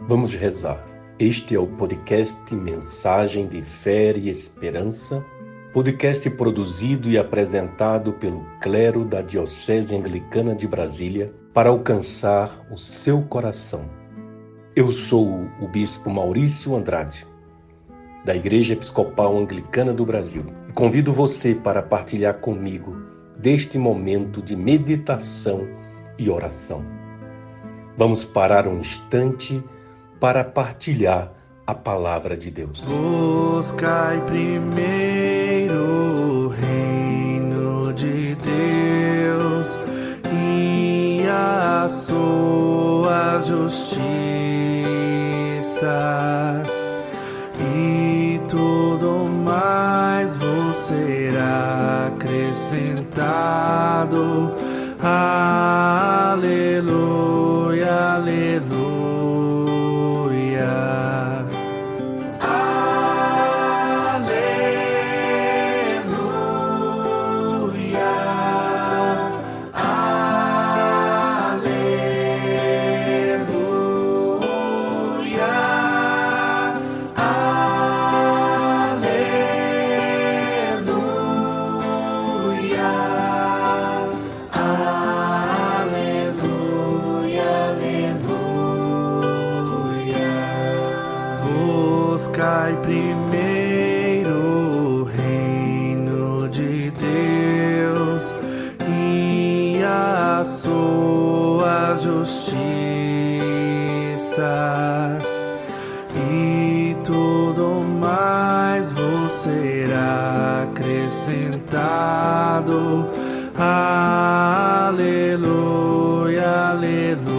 Vamos rezar. Este é o podcast Mensagem de Fé e Esperança, podcast produzido e apresentado pelo clero da Diocese Anglicana de Brasília para alcançar o seu coração. Eu sou o Bispo Maurício Andrade, da Igreja Episcopal Anglicana do Brasil, e convido você para partilhar comigo deste momento de meditação e oração. Vamos parar um instante para partilhar a palavra de Deus. Buscai primeiro o reino de Deus e a sua justiça, e tudo mais vos será acrescentado. Aleluia, aleluia. Buscai primeiro o reino de Deus e a sua justiça, e tudo mais vos será acrescentado. Aleluia, aleluia.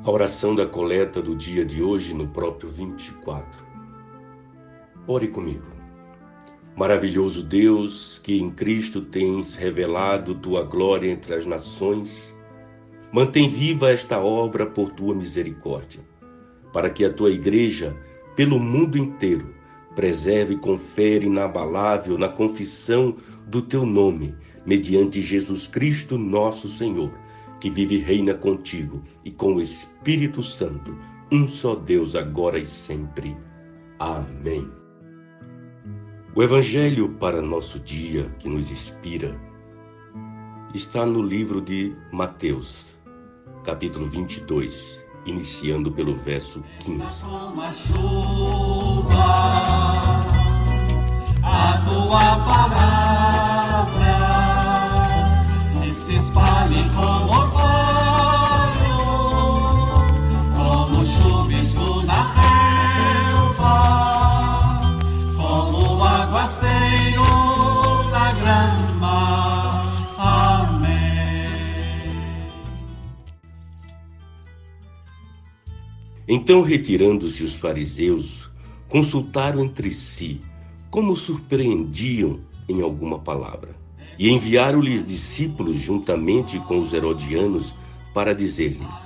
A oração da coleta do dia de hoje, no próprio 24. Ore comigo. Maravilhoso Deus, que em Cristo tens revelado tua glória entre as nações, mantém viva esta obra por tua misericórdia, para que a tua igreja, pelo mundo inteiro, preserve com fé inabalável na confissão do teu nome, mediante Jesus Cristo nosso Senhor, que vive e reina contigo e com o Espírito Santo, um só Deus, agora e sempre. Amém. O Evangelho para nosso dia, que nos inspira, está no livro de Mateus, capítulo 22, iniciando pelo verso 15. Como a chuva, a tua palavra se espalhe como orvalho, como chuvisco na relva, como aguaceiro na grama. Amém. Então, retirando-se os fariseus, consultaram entre si como surpreendiam em alguma palavra. E enviaram-lhes discípulos juntamente com os herodianos para dizer-lhes: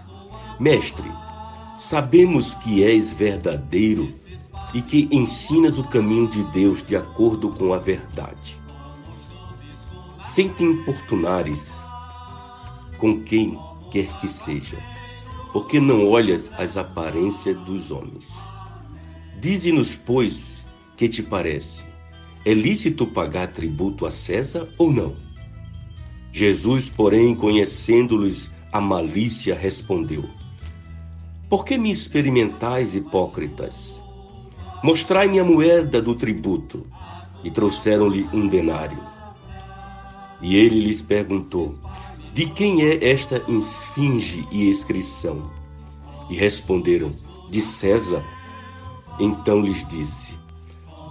Mestre, sabemos que és verdadeiro e que ensinas o caminho de Deus de acordo com a verdade, sem te importunares com quem quer que seja, porque não olhas as aparências dos homens. Dize-nos, pois, que te parece? É lícito pagar tributo a César ou não? Jesus, porém, conhecendo-lhes a malícia, respondeu: Por que me experimentais, hipócritas? Mostrai-me a moeda do tributo. E trouxeram-lhe um denário. E ele lhes perguntou: De quem é esta esfinge e inscrição? E responderam: De César. Então lhes disse: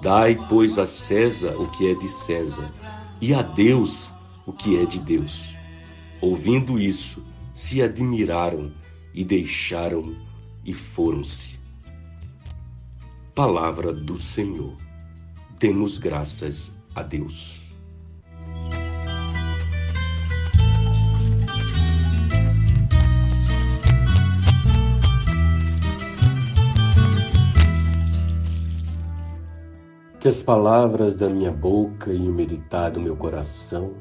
Dai, pois, a César o que é de César, e a Deus o que é de Deus. Ouvindo isso, se admiraram e deixaram e foram-se. Palavra do Senhor. Demos graças a Deus. Que as palavras da minha boca e o meditar do meu coração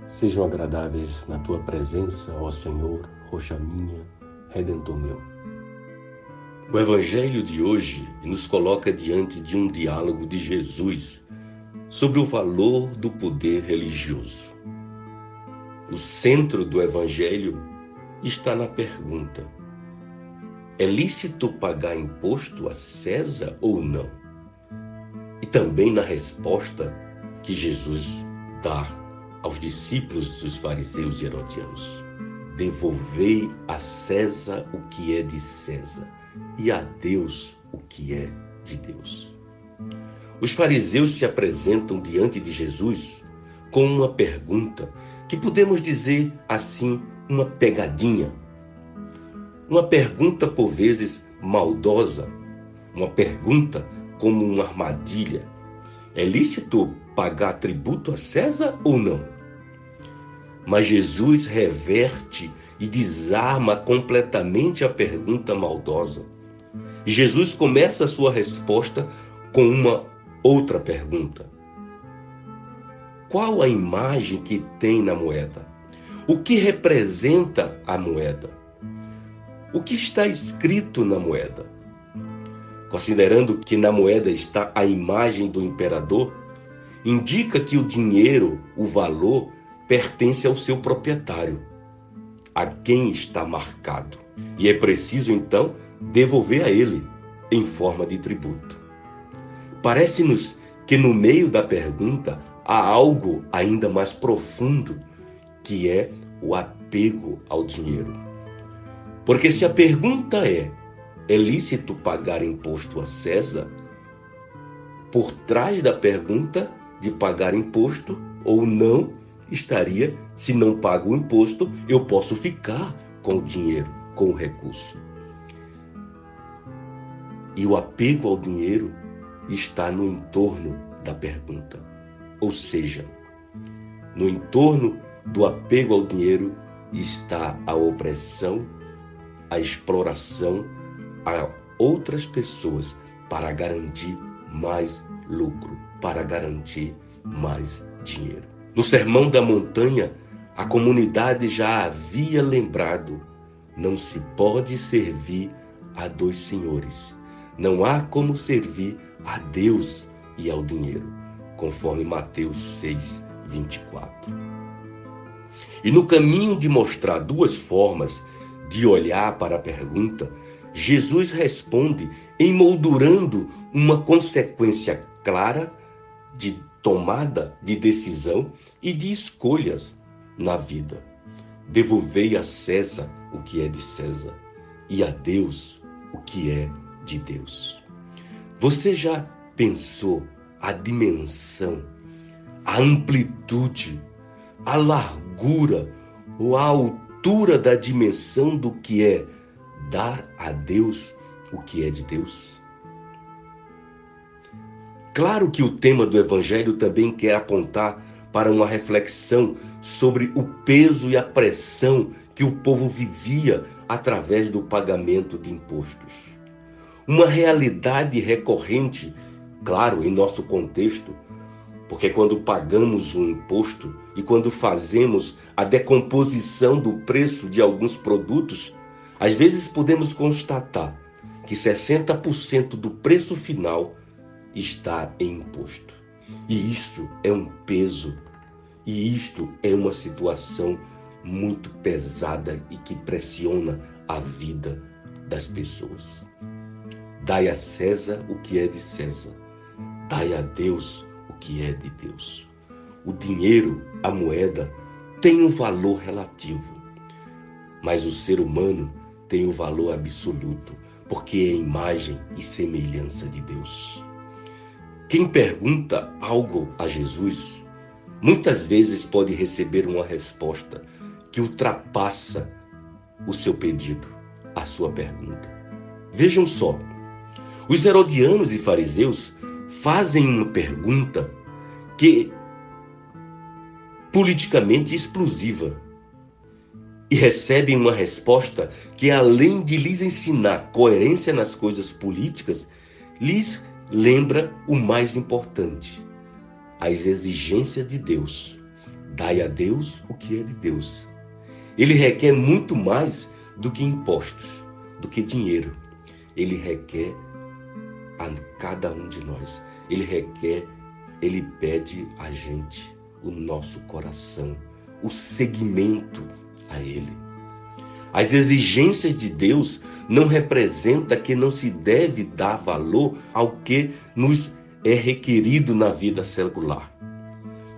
sejam agradáveis na Tua presença, ó Senhor, rocha minha, Redentor meu. O Evangelho de hoje nos coloca diante de um diálogo de Jesus sobre o valor do poder religioso. O centro do Evangelho está na pergunta: é lícito pagar imposto a César ou não? E também na resposta que Jesus dá aos discípulos dos fariseus e herodianos: devolvei a César o que é de César e a Deus o que é de Deus. Os fariseus se apresentam diante de Jesus com uma pergunta que podemos dizer assim, uma pegadinha. Uma pergunta por vezes maldosa, uma pergunta como uma armadilha. É lícito pagar tributo a César ou não? Mas Jesus reverte e desarma completamente a pergunta maldosa. E Jesus começa a sua resposta com uma outra pergunta: qual a imagem que tem na moeda? O que representa a moeda? O que está escrito na moeda? Considerando que na moeda está a imagem do imperador, indica que o dinheiro, o valor, pertence ao seu proprietário, a quem está marcado. E é preciso, então, devolver a ele em forma de tributo. Parece-nos que no meio da pergunta há algo ainda mais profundo, que é o apego ao dinheiro. Porque se a pergunta é lícito pagar imposto a César? Por trás da pergunta de pagar imposto ou não estaria: se não pago o imposto, eu posso ficar com o dinheiro, com o recurso. E o apego ao dinheiro está no entorno da pergunta. Ou seja, no entorno do apego ao dinheiro está a opressão, a exploração a outras pessoas para garantir mais lucro, para garantir mais dinheiro. No Sermão da Montanha, a comunidade já havia lembrado: não se pode servir a dois senhores. Não há como servir a Deus e ao dinheiro, conforme Mateus 6:24. E no caminho de mostrar duas formas de olhar para a pergunta, Jesus responde emoldurando uma consequência clara de tomada de decisão e de escolhas na vida. Devolvei a César o que é de César e a Deus o que é de Deus. Você já pensou a dimensão, a amplitude, a largura ou a altura da dimensão do que é dar a Deus o que é de Deus? Claro que o tema do Evangelho também quer apontar para uma reflexão sobre o peso e a pressão que o povo vivia através do pagamento de impostos. Uma realidade recorrente, claro, em nosso contexto, porque quando pagamos um imposto e quando fazemos a decomposição do preço de alguns produtos, às vezes podemos constatar que 60% do preço final está em imposto. E isto é um peso, e isto é uma situação muito pesada e que pressiona a vida das pessoas. Dai a César o que é de César, dai a Deus o que é de Deus. O dinheiro, a moeda, tem um valor relativo, mas o ser humano tem o valor absoluto, porque é imagem e semelhança de Deus. Quem pergunta algo a Jesus, muitas vezes pode receber uma resposta que ultrapassa o seu pedido, a sua pergunta. Vejam só, os herodianos e fariseus fazem uma pergunta que politicamente explosiva e recebem uma resposta que, além de lhes ensinar coerência nas coisas políticas, lhes lembra o mais importante: as exigências de Deus. Dai a Deus o que é de Deus. Ele requer muito mais do que impostos, do que dinheiro. Ele requer a cada um de nós. Ele pede a gente o nosso coração, o seguimento a Ele. As exigências de Deus não representam que não se deve dar valor ao que nos é requerido na vida secular.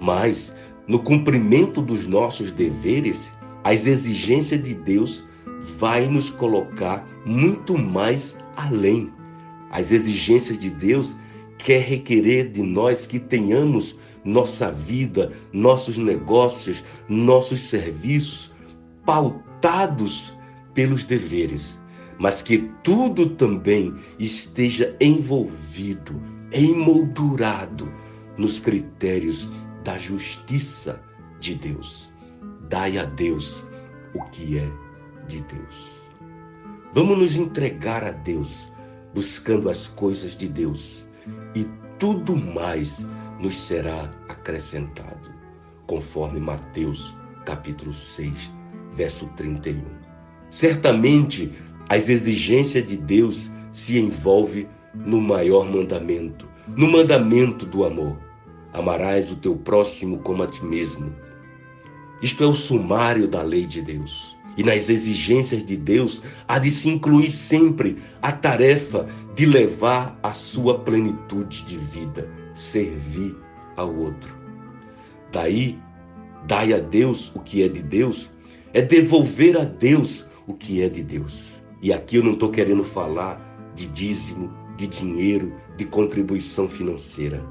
Mas, no cumprimento dos nossos deveres, as exigências de Deus vai nos colocar muito mais além. As exigências de Deus quer requerer de nós que tenhamos nossa vida, nossos negócios, nossos serviços pautados pelos deveres, mas que tudo também esteja envolvido, emoldurado nos critérios da justiça de Deus. Dai a Deus o que é de Deus. Vamos nos entregar a Deus, buscando as coisas de Deus, e tudo mais nos será acrescentado, conforme Mateus capítulo 6, verso 31. Certamente, as exigências de Deus se envolvem no maior mandamento, no mandamento do amor. Amarás o teu próximo como a ti mesmo. Isto é o sumário da lei de Deus. E nas exigências de Deus há de se incluir sempre a tarefa de levar a sua plenitude de vida, servir ao outro. Daí, dai a Deus o que é de Deus, é devolver a Deus o que é de Deus. E aqui eu não estou querendo falar de dízimo, de dinheiro, de contribuição financeira,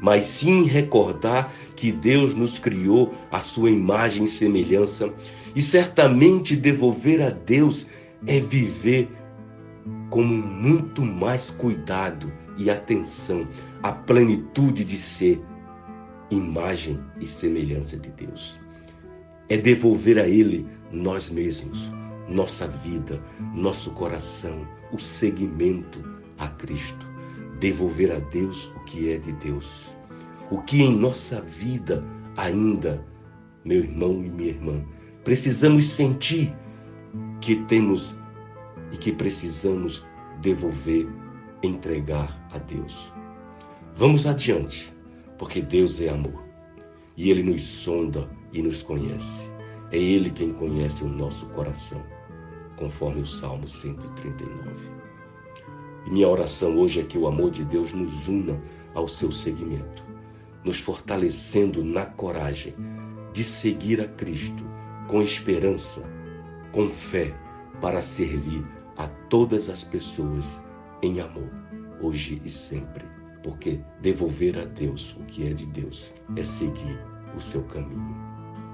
mas sim recordar que Deus nos criou à sua imagem e semelhança, e certamente devolver a Deus é viver com muito mais cuidado e atenção a plenitude de ser imagem e semelhança de Deus. É devolver a Ele nós mesmos, nossa vida, nosso coração, o seguimento a Cristo. Devolver a Deus o que é de Deus. O que em nossa vida ainda, meu irmão e minha irmã, precisamos sentir que temos e que precisamos devolver, entregar a Deus. Vamos adiante, porque Deus é amor e Ele nos sonda e nos conhece. É Ele quem conhece o nosso coração, conforme o Salmo 139. E minha oração hoje é que o amor de Deus nos una ao seu seguimento, nos fortalecendo na coragem de seguir a Cristo com esperança, com fé, para servir a todas as pessoas em amor, hoje e sempre. Porque devolver a Deus o que é de Deus é seguir o seu caminho.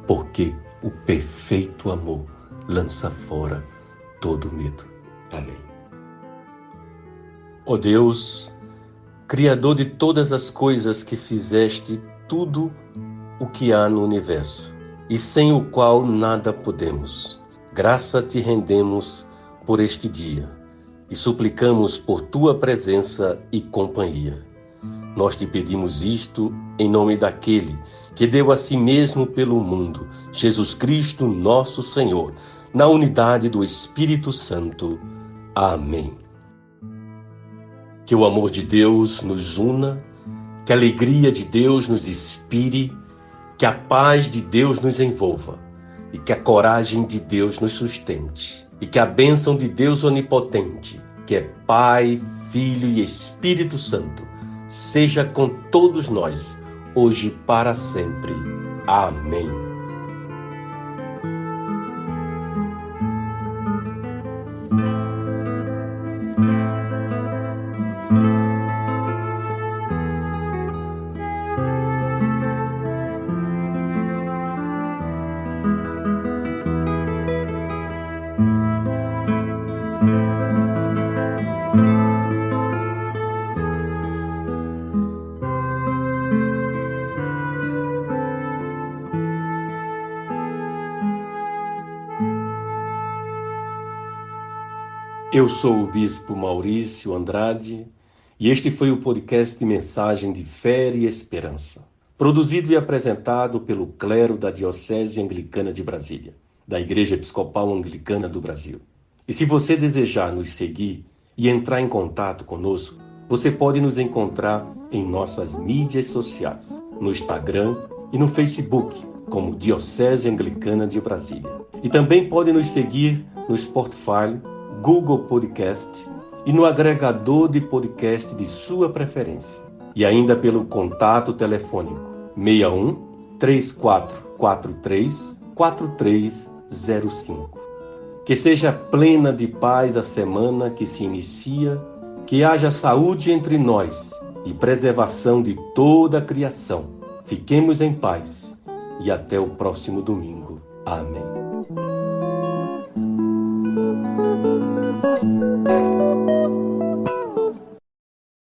Porque o perfeito amor lança fora todo medo. Amém. Ó Deus, Criador de todas as coisas, que fizeste tudo o que há no universo, e sem o qual nada podemos, graça te rendemos por este dia, e suplicamos por tua presença e companhia. Nós te pedimos isto em nome daquele que deu a si mesmo pelo mundo, Jesus Cristo, nosso Senhor, na unidade do Espírito Santo. Amém. Que o amor de Deus nos una, que a alegria de Deus nos inspire, que a paz de Deus nos envolva e que a coragem de Deus nos sustente, e que a bênção de Deus onipotente, que é Pai, Filho e Espírito Santo, seja com todos nós, hoje e para sempre. Amém. Eu sou o Bispo Maurício Andrade e este foi o podcast Mensagem de Fé e Esperança, produzido e apresentado pelo clero da Diocese Anglicana de Brasília, da Igreja Episcopal Anglicana do Brasil. E se você desejar nos seguir e entrar em contato conosco, você pode nos encontrar em nossas mídias sociais, no Instagram e no Facebook, como Diocese Anglicana de Brasília. E também pode nos seguir no Spotify, Google Podcast e no agregador de podcast de sua preferência. E ainda pelo contato telefônico 61 3443 4305. Que seja plena de paz a semana que se inicia, que haja saúde entre nós e preservação de toda a criação. Fiquemos em paz e até o próximo domingo. Amém.